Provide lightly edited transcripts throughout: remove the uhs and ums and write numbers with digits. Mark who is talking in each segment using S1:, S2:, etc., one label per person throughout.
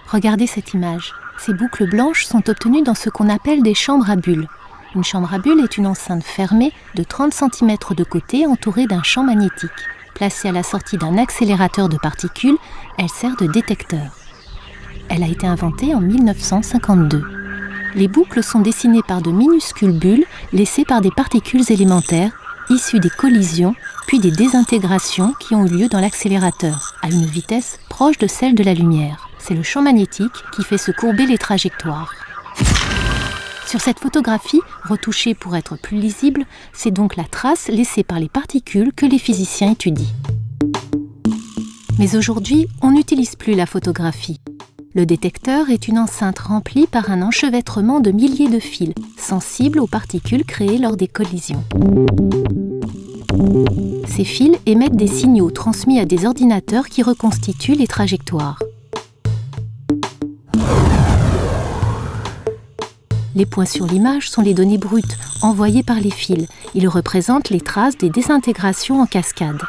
S1: Regardez cette image. Ces boucles blanches sont obtenues dans ce qu'on appelle des chambres à bulles. Une chambre à bulles est une enceinte fermée de 30 cm de côté entourée d'un champ magnétique. Placée à la sortie d'un accélérateur de particules, elle sert de détecteur. Elle a été inventée en 1952. Les boucles sont dessinées par de minuscules bulles laissées par des particules élémentaires issues des collisions puis des désintégrations qui ont eu lieu dans l'accélérateur, à une vitesse proche de celle de la lumière. C'est le champ magnétique qui fait se courber les trajectoires. Sur cette photographie, retouchée pour être plus lisible, c'est donc la trace laissée par les particules que les physiciens étudient. Mais aujourd'hui, on n'utilise plus la photographie. Le détecteur est une enceinte remplie par un enchevêtrement de milliers de fils, sensibles aux particules créées lors des collisions. Ces fils émettent des signaux transmis à des ordinateurs qui reconstituent les trajectoires. Les points sur l'image sont les données brutes, envoyées par les fils. Ils représentent les traces des désintégrations en cascade.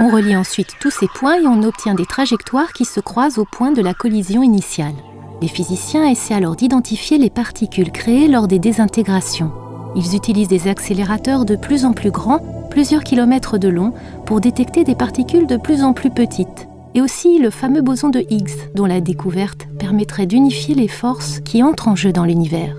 S1: On relie ensuite tous ces points et on obtient des trajectoires qui se croisent au point de la collision initiale. Les physiciens essaient alors d'identifier les particules créées lors des désintégrations. Ils utilisent des accélérateurs de plus en plus grands, plusieurs kilomètres de long, pour détecter des particules de plus en plus petites. Et aussi le fameux boson de Higgs, dont la découverte permettrait d'unifier les forces qui entrent en jeu dans l'univers.